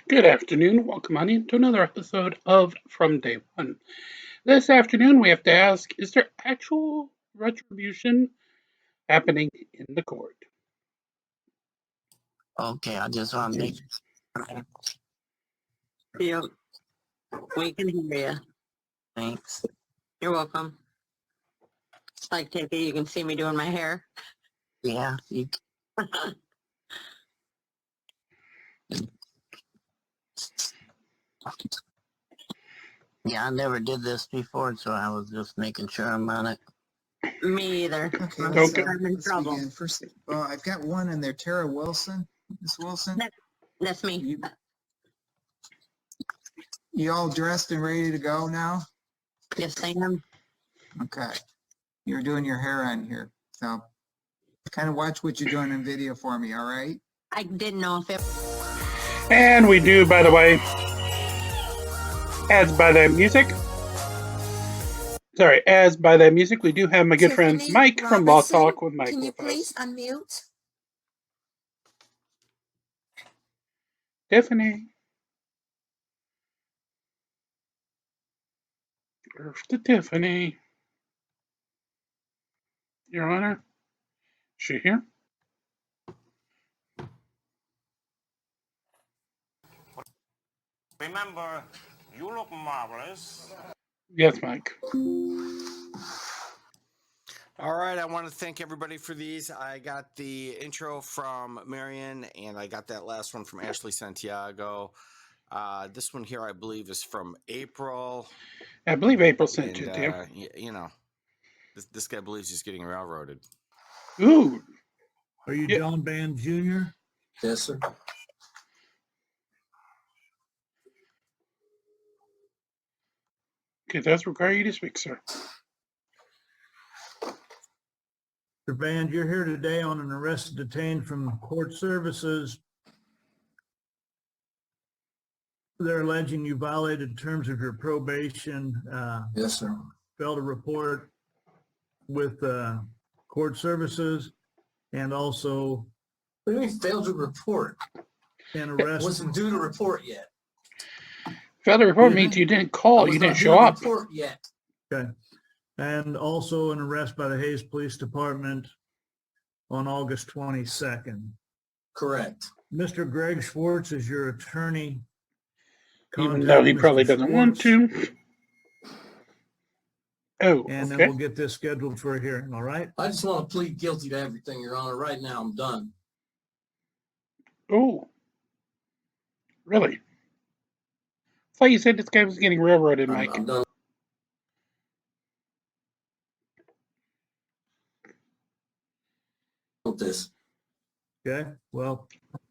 Good afternoon. Welcome on into another episode of From Day One. This afternoon, we have to ask, is there actual retribution happening in the court? Okay, I just want to make Yep, we can hear you. thanks. You're welcome. Like, Tinky, you can see me doing my hair. Yeah, yeah, I never did this before, so I was just making sure I'm on it. Me either. Okay, Don't let's, get- I'm in let's trouble. begin. First, I've got one in there. Tara Wilson. Miss Wilson, That's me. you all dressed and ready to go now? Yes, I am. Okay. You're doing your hair on here, so kind of watch what you're doing in video for me, all right? I didn't know if it. And we do, by the way, as by that music, we do have my good friend Tiffany Mike from Law Robinson, Talk with Mike Can you with please us. unmute? Tiffany. Where's the Tiffany? Your Honor? Is she here? Remember, you look marvelous. Yes, Mike. All right, I want to thank everybody for these. I got the intro from Marion, and I got that last one from Ashley Santiago. This one here, I believe, is from April. I believe April sent And, it to you. you know, this guy believes he's getting railroaded. Ooh. Are you Yeah. John Band Jr.? Yes, sir. Okay, does require you to speak, sir. Mr. Band, you're here today on an arrest detained from court services. They're alleging you violated terms of your probation, Yes, sir. failed to report with court services, and also What do you mean failed to report? an arrest. Wasn't due to report yet. Failed to report means you didn't I call, was you not didn't due show to up. report yet. Okay. And also an arrest by the Hayes Police Department on August 22nd. Correct. Mr. Greg Schwartz is your attorney. Even though he Contact probably Mr. doesn't want Schwartz, to. Oh, And then okay. we'll get this scheduled for a hearing, all right? I just want to plead guilty to everything, Your Honor. Right now, I'm done. Oh, really? I thought you said this guy was getting railroaded, Mike. I'm done with this. Okay, well,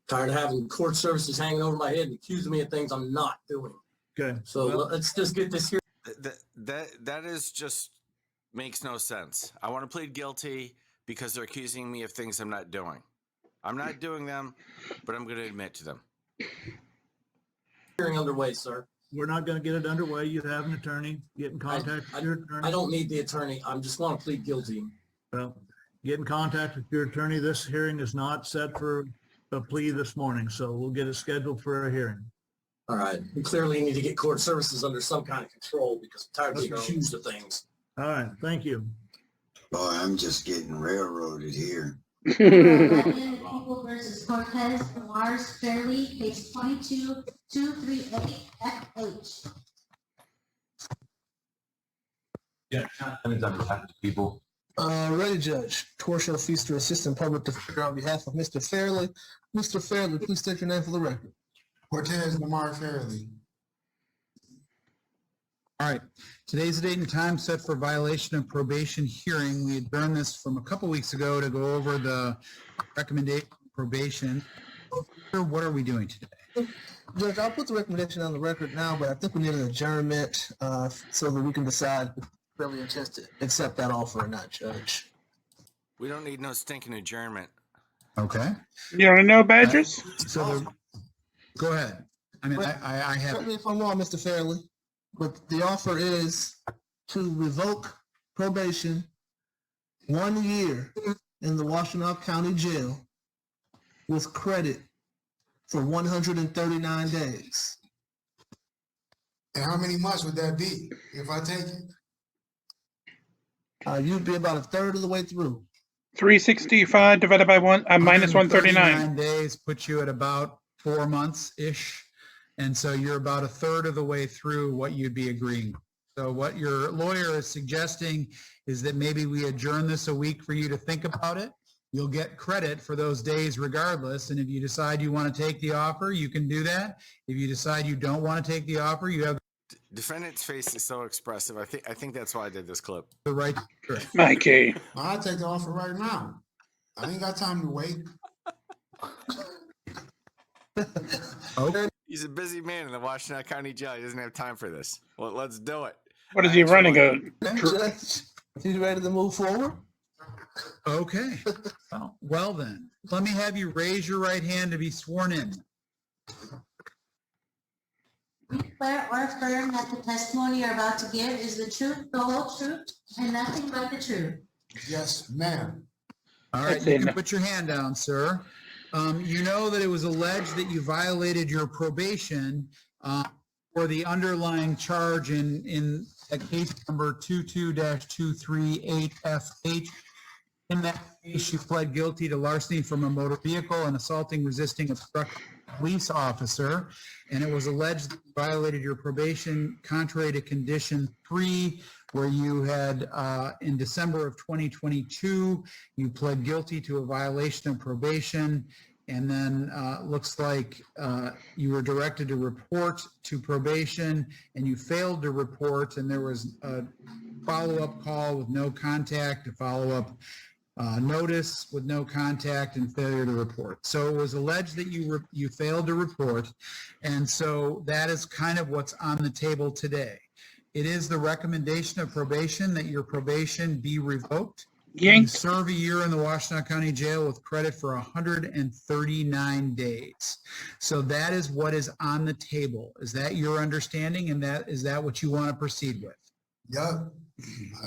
Tired of having court services hanging over my head and accusing me of things I'm not doing. okay. So Well, let's just get this here. That is just makes no sense. I want to plead guilty because they're accusing me of things I'm not doing. I'm not doing them, but I'm going to admit to them. Hearing underway, sir. we're not going to get it underway. You have an attorney. Get in contact with your attorney. I don't need the attorney. I just want to plead guilty. Well, get in contact with your attorney. This hearing is not set for a plea this morning, so we'll get it scheduled for a hearing. All right. We clearly need to get court services under some kind of control because I'm tired of being accused of things. All right, thank you. Boy, I'm just getting railroaded here. People versus Cortez, Mars, Fairley, page 22, 238 FH. Yeah, people. Ready, Judge. Torshell Feaster, Assistant Public Defender on behalf of Mr. Fairley. Mr. Fairley, please state your name for the record. Cortez Lamar Fairley. All right, today's the date and time set for violation of probation hearing. We adjourned this from a couple weeks ago to go over the recommendation of probation. What are we doing today? Judge, I'll put the recommendation on the record now, but I think we need an adjournment so that we can decide if Fairley intends to accept that offer or not, Judge. We don't need no stinking adjournment. Okay. You want to know, Badgers? Go ahead. I mean, I have. Correct me if I'm wrong, Mr. Fairley, but the offer is to revoke probation 1 year in the Washtenaw County Jail with credit for 139 days. And how many months would that be if I take it? You'd be about a third of the way through. 365 divided by minus 139. Days puts you at about 4 months-ish. And so you're about a third of the way through what you'd be agreeing. So what your lawyer is suggesting is that maybe we adjourn this a week for you to think about it. You'll get credit for those days regardless. And if you decide you want to take the offer, you can do that. If you decide you don't want to take the offer, you have Defendant's face is so expressive. I think that's why I did this clip. the right. Mikey. I'll take the offer right now. I ain't got time to wait. Okay. He's a busy man in the Washington County Jail. He doesn't have time for this. Well, let's do it. What is he running? Judge, he's ready to move forward? Okay. Well then, let me have you raise your right hand to be sworn in. Declare or affirm that the testimony you're about to give is the truth, the whole truth, and nothing but the truth. Yes, ma'am. All right, you can put your hand down, sir. You know that it was alleged that you violated your probation for the underlying charge in case number 22-238FH. In that case, you pled guilty to larceny from a motor vehicle and assaulting, resisting, obstructing a police officer. And it was alleged that you violated your probation contrary to condition 3, where you had, in December of 2022, you pled guilty to a violation of probation. And then looks like you were directed to report to probation and you failed to report, and there was a follow-up call with no contact, a follow-up notice with no contact, and failure to report. So it was alleged that you failed to report, and so that is kind of what's on the table today. It is the recommendation of probation that your probation be revoked. You serve a year in the Washington County Jail with credit for 139 days. So that is what is on the table. Is that your understanding, and is that what you want to proceed with? Yep.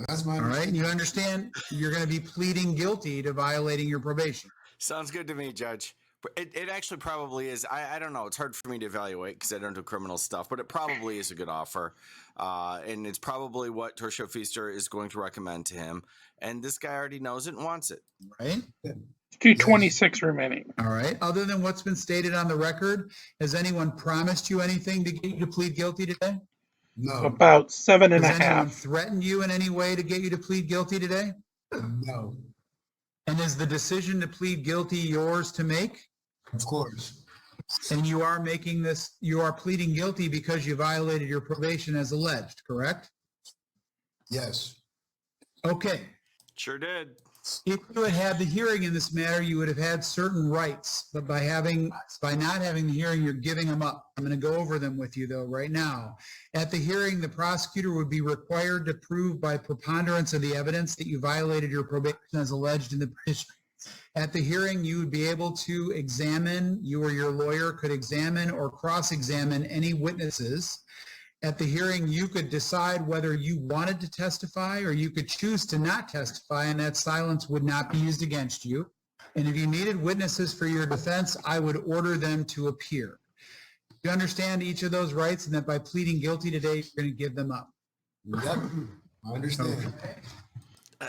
That's my All right, and you understand you're going to be pleading guilty to violating your probation. Sounds good to me, Judge. It actually probably is. I don't know. It's hard for me to evaluate because I don't do criminal stuff, but it probably is a good offer. And it's probably what Torshio Feaster is going to recommend to him. And this guy already knows it and wants it. Right? 226 remaining. All right. Other than what's been stated on the record, has anyone promised you anything to get you to plead guilty today? No. About 7.5. Has anyone threatened you in any way to get you to plead guilty today? No. And is the decision to plead guilty yours to make? Of course. And you are making this, you are pleading guilty because you violated your probation as alleged, correct? Yes. Okay. Sure did. If you had had the hearing in this matter, you would have had certain rights, but by not having the hearing, you're giving them up. I'm going to go over them with you though right now. At the hearing, the prosecutor would be required to prove by preponderance of the evidence that you violated your probation as alleged in the petition. At the hearing, you would be able to examine, you or your lawyer could examine or cross-examine any witnesses. At the hearing, you could decide whether you wanted to testify or you could choose to not testify, and that silence would not be used against you. And if you needed witnesses for your defense, I would order them to appear. You understand each of those rights, and that by pleading guilty today, you're going to give them up. Yep. I understand. Okay.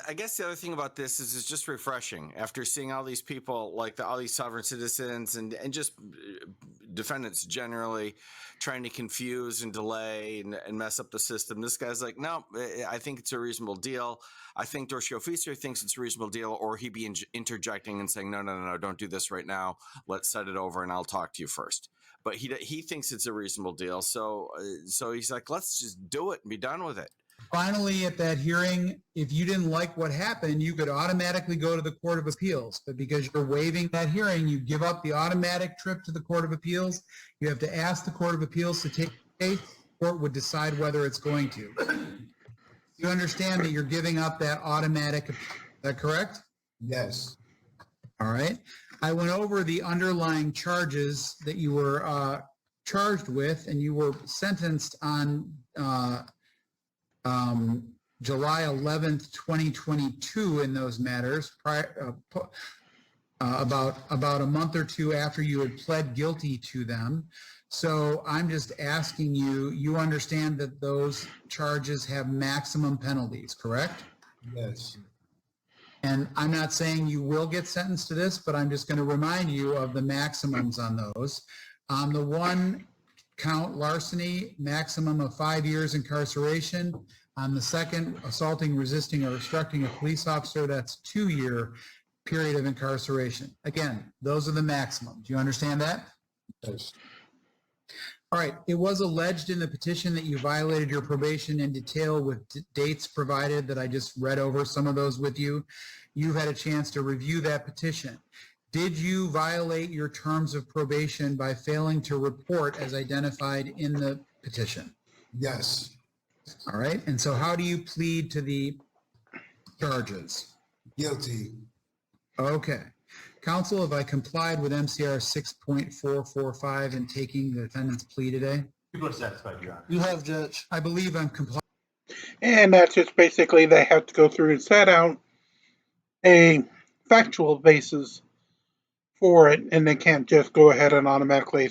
I guess the other thing about this is it's just refreshing after seeing all these people, like all these sovereign citizens and just defendants generally trying to confuse and delay and mess up the system. This guy's like, no, I think it's a reasonable deal. I think Torshio Feaster thinks it's a reasonable deal, or he'd be interjecting and saying, no, don't do this right now. Let's set it over and I'll talk to you first. But he thinks it's a reasonable deal. So he's like, let's just do it and be done with it. Finally, at that hearing, if you didn't like what happened, you could automatically go to the Court of Appeals. But because you're waiving that hearing, you give up the automatic trip to the Court of Appeals. You have to ask the Court of Appeals to take the case. The court would decide whether it's going to. You understand that you're giving up that automatic appeal. Is that correct? Yes. All right. I went over the underlying charges that you were charged with, and you were sentenced on July 11th, 2022 in those matters. about a month or two after you had pled guilty to them. So I'm just asking you, you understand that those charges have maximum penalties, correct? Yes. And I'm not saying you will get sentenced to this, but I'm just going to remind you of the maximums on those. On the one count, larceny, maximum of 5 years incarceration. On the second, assaulting, resisting, or obstructing a police officer, that's 2-year period of incarceration. Again, those are the maximums. Do you understand that? Yes. All right. It was alleged in the petition that you violated your probation in detail with dates provided that I just read over some of those with you. You've had a chance to review that petition. Did you violate your terms of probation by failing to report as identified in the petition? Yes. All right. And so how do you plead to the charges? Guilty. Okay. Counsel, have I complied with MCR 6.445 in taking the defendant's plea today? People are satisfied, Your Honor. You have, Judge. I believe I'm compliant. And that's just basically they have to go through and set out a factual basis for it, and they can't just go ahead and automatically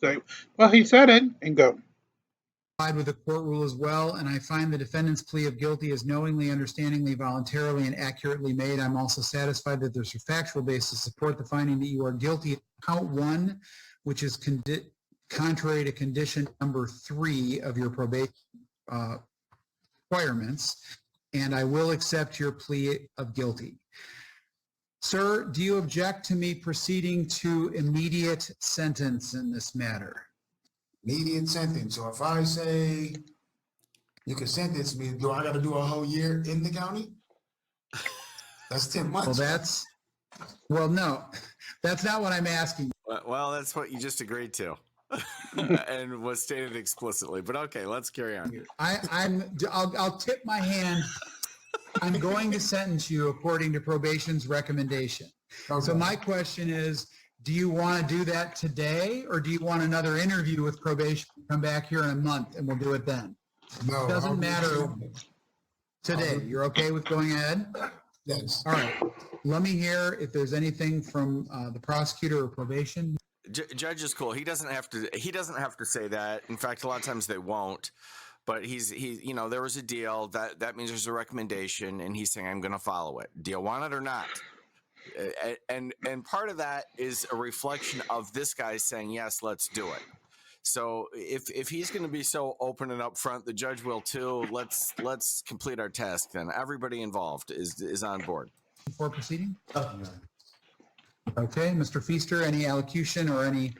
say, well, he said it, and go. With the court rule as well, and I find the defendant's plea of guilty is knowingly, understandingly, voluntarily, and accurately made. I'm also satisfied that there's a factual basis to support the finding that you are guilty of count 1, which is contrary to condition number 3 of your probation requirements, and I will accept your plea of guilty. Sir, do you object to me proceeding to immediate sentence in this matter? Immediate sentence. So if I say you can sentence me, do I got to do a whole year in the county? That's 10 months. Well, no, that's not what I'm asking. Well, that's what you just agreed to and was stated explicitly. But okay, let's carry on. I'll tip my hand. I'm going to sentence you according to probation's recommendation. Okay. So my question is, do you want to do that today, or do you want another interview with probation? Come back here in a month and we'll do it then. No, it doesn't matter. Today, you're okay with going ahead? Yes. All right. Let me hear if there's anything from the prosecutor or probation. Judge is cool. He doesn't have to say that. In fact, a lot of times they won't. But there was a deal that means there's a recommendation, and he's saying I'm going to follow it. Do you want it or not? And part of that is a reflection of this guy saying yes, let's do it. So if he's going to be so open and upfront, the judge will too. Let's complete our task then. Everybody involved is on board. Before proceeding? Okay, Mr. Feaster, any allocution or any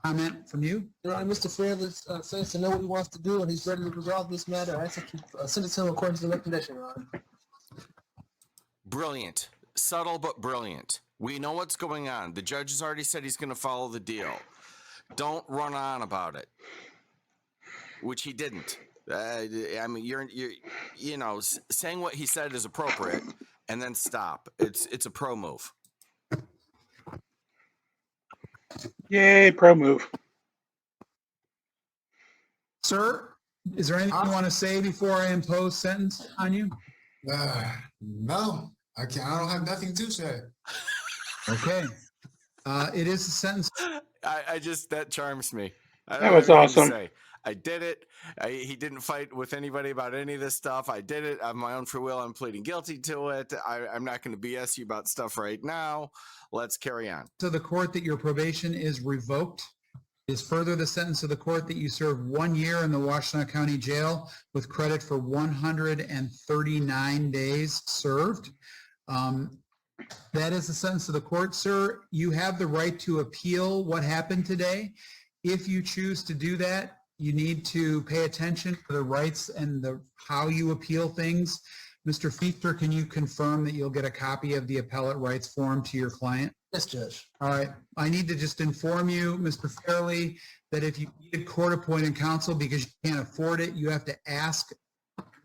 comment from you? Your Honor, Mr. Fairley says to know what he wants to do, and he's ready to resolve this matter. I think send it to him according to the recommendation, Your Honor. Brilliant. Subtle but brilliant. We know what's going on. The judge has already said he's going to follow the deal. Don't run on about it, which he didn't. I mean, you're saying what he said is appropriate, and then stop. It's a pro move. Yay, pro move. Sir, is there anything you want to say before I impose sentence on you? No, I can't. I don't have nothing to say. Okay. It is a sentence. That charms me. That was awesome. I did it. He didn't fight with anybody about any of this stuff. I did it of my own free will. I'm pleading guilty to it. I'm not going to BS you about stuff right now. Let's carry on. So the court that your probation is revoked is further the sentence of the court that you serve 1 year in the Washtenaw County Jail with credit for 139 days served. That is the sentence of the court, sir. You have the right to appeal what happened today. If you choose to do that, you need to pay attention to the rights and how you appeal things. Mr. Feaster, can you confirm that you'll get a copy of the appellate rights form to your client? Yes, Judge. All right. I need to just inform you, Mr. Fairley, that if you need court-appointed counsel because you can't afford it, you have to ask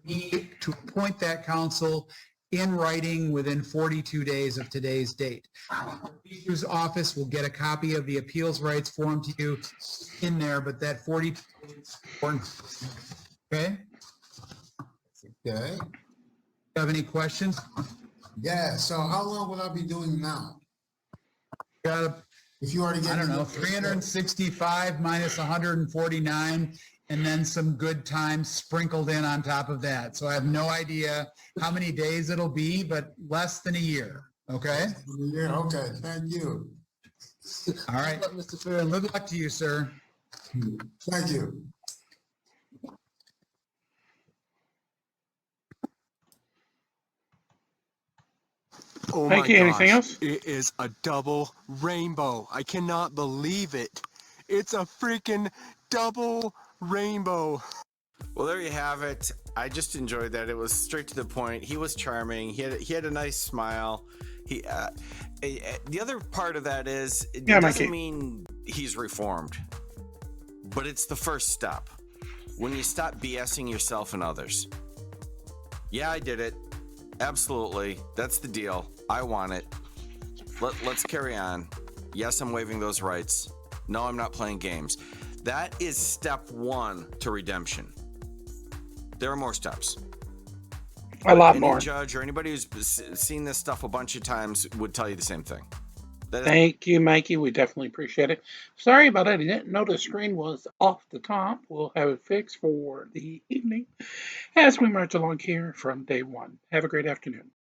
me to appoint that counsel in writing within 42 days of today's date. Feaster's office will get a copy of the appeals rights form to you in there, but that 42 days. Okay? Okay. Have any questions? Yeah, so how long will I be doing now? Got, If you already get. I don't know, 365 minus 149, and then some good times sprinkled in on top of that. So I have no idea how many days it'll be, but less than a year. Okay. Yeah, okay, thank you. All right. Mr. Fair. Good luck to you, sir. Thank you. Oh Thank you. Anything else? It is a double rainbow. I cannot believe it. It's a freaking double rainbow. Well, there you have it. I just enjoyed that. It was straight to the point. He was charming. He had a nice smile. The other part of that is it doesn't mean he's reformed, but it's the first step. When you stop BSing yourself and others. Yeah, I did it. Absolutely. That's the deal. I want it. Let's carry on. Yes, I'm waiving those rights. No, I'm not playing games. That is step one to redemption. There are more steps. A lot Any more. judge or anybody who's seen this stuff a bunch of times would tell you the same thing. Thank you, Mikey. We definitely appreciate it. Sorry about it. I didn't know the screen was off the top. We'll have it fixed for the evening as we march along here from day one. Have a great afternoon.